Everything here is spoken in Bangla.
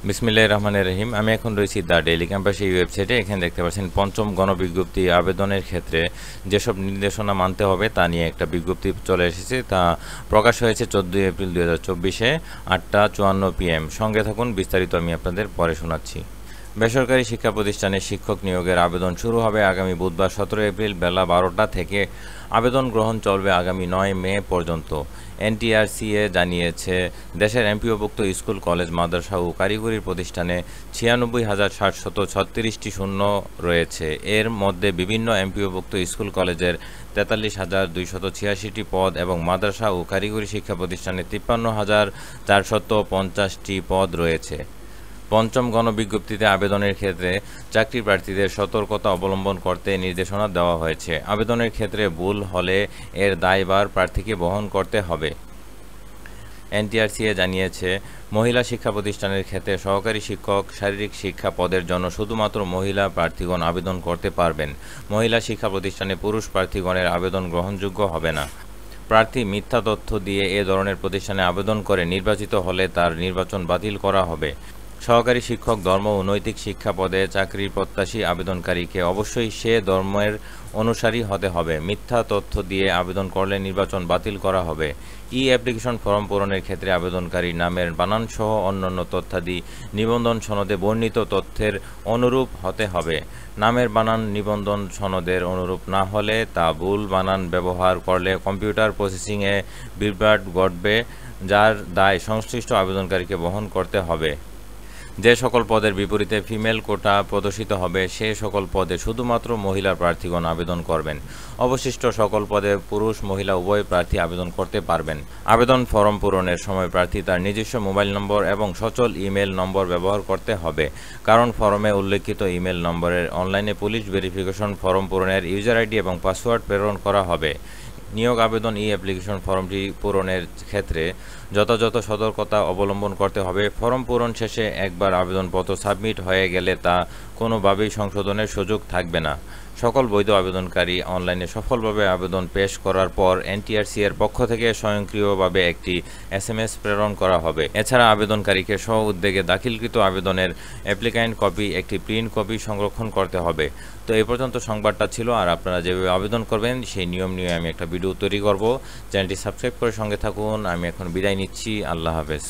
বিসমিল্লাহির রহমানির রহিম। আমি এখন রয়েছি দ্য ডেইলি ক্যাম্পাস এই ওয়েবসাইটে। এখানে দেখতে পাচ্ছেন পঞ্চম গণবিজ্ঞপ্তি আবেদনের ক্ষেত্রে যেসব নির্দেশনা মানতে হবে তা নিয়ে একটা বিজ্ঞপ্তি চলে এসেছে। তা প্রকাশ হয়েছে 14 এপ্রিল 2024-এ 8টা 54 PM। সঙ্গে থাকুন, বিস্তারিত আমি আপনাদের পরে শোনাচ্ছি। বেসরকারি শিক্ষা প্রতিষ্ঠানে শিক্ষক নিয়োগের আবেদন শুরু হবে আগামী বুধবার 17 এপ্রিল বেলা 12টা থেকে। আবেদন গ্রহণ চলবে আগামী 9 মে পর্যন্ত। এনটিআরসিএ জানিয়েছে, দেশের এমপিওভুক্ত স্কুল, কলেজ, মাদ্রাসা ও কারিগরি প্রতিষ্ঠানে 96,736টি শূন্য রয়েছে। এর মধ্যে বিভিন্ন এমপিওভুক্ত স্কুল কলেজের 43,286টি পদ এবং মাদ্রাসা ও কারিগরি শিক্ষা প্রতিষ্ঠানে 53,450টি পদ রয়েছে। পঞ্চম গণবিজ্ঞপ্তিতে আবেদনের ক্ষেত্রে চাকরি প্রার্থীদের সতর্কতা অবলম্বন করতে নির্দেশনা দেওয়া হয়েছে। আবেদনের ক্ষেত্রে ভুল হলে এর দায়ভার প্রার্থীকে বহন করতে হবে। এনটিআরসিএ জানিয়েছে, মহিলা শিক্ষা প্রতিষ্ঠানের ক্ষেত্রে সহকারী শিক্ষক, শারীরিক শিক্ষা পদের জন্য শুধুমাত্র মহিলা প্রার্থীগণ আবেদন করতে পারবেন। মহিলা শিক্ষা প্রতিষ্ঠানে পুরুষ প্রার্থীগণের আবেদন গ্রহণযোগ্য হবে না। প্রার্থী মিথ্যা তথ্য দিয়ে এ ধরনের প্রতিষ্ঠানে আবেদন করে নির্বাচিত হলে তার নির্বাচন বাতিল করা হবে। সহকারী শিক্ষক, ধর্ম ও নৈতিক শিক্ষা পদে চাকরির প্রত্যাশী আবেদনকারীকে অবশ্যই সে ধর্মের অনুসারী হতে হবে। মিথ্যা তথ্য দিয়ে আবেদন করলে নির্বাচন বাতিল করা হবে। অ্যাপ্লিকেশন ফর্ম পূরণের ক্ষেত্রে আবেদনকারীর নামের বানানসহ অন্যান্য তথ্যাদি নিবন্ধন সনদে বর্ণিত তথ্যের অনুরূপ হতে হবে। নামের বানান নিবন্ধন সনদের অনুরূপ না হলে তা ভুল বানান ব্যবহার করলে কম্পিউটার প্রসেসিংয়ে বিভ্রাট ঘটবে, যার দায় সংশ্লিষ্ট আবেদনকারীকে বহন করতে হবে। যে সকল পদের বিপরীতে ফিমেল কোটা প্রদর্শিত হবে সে সকল পদে শুধুমাত্র মহিলা প্রার্থীগণ আবেদন করবেন। অবশিষ্ট সকল পদে পুরুষ মহিলা উভয় প্রার্থী আবেদন করতে পারবেন। আবেদন ফরম পূরণের সময় প্রার্থী তার নিজস্ব মোবাইল নম্বর এবং সচল ইমেল নম্বর ব্যবহার করতে হবে, কারণ ফরমে উল্লেখিত ইমেল নম্বরের অনলাইনে পুলিশ ভেরিফিকেশন ফরম পূরণের ইউজার আইডি এবং পাসওয়ার্ড প্রেরণ করা হবে। নিয়োগ আবেদন অ্যাপ্লিকেশন ফর্মটি পূরণের ক্ষেত্রে যথাযথ সতর্কতা অবলম্বন করতে হবে। ফর্ম পূরণ শেষে একবার আবেদনপত্র সাবমিট হয়ে গেলে তা কোনোভাবেই সংশোধনের সুযোগ থাকবে না। সকল বৈধ আবেদনকারী অনলাইনে সফলভাবে আবেদন পেশ করার পর এনটিআরসি এর পক্ষ থেকে স্বয়ংক্রিয়ভাবে একটি SMS প্রেরণ করা হবে। এছাড়া আবেদনকারীকে স্ব উদ্যোগে দাখিলকৃত আবেদনের অ্যাপ্লিক্যান্ট কপি, একটি প্রিন্ট কপি সংরক্ষণ করতে হবে। তো এই পর্যন্ত সংবাদটা ছিল। আর আপনারা যেভাবে আবেদন করবেন সেই নিয়ম নিয়ে আমি একটা ভিডিও তৈরি করব। চ্যানেলটি সাবস্ক্রাইব করে সঙ্গে থাকুন। আমি এখন বিদায় নিচ্ছি। আল্লাহ হাফেজ।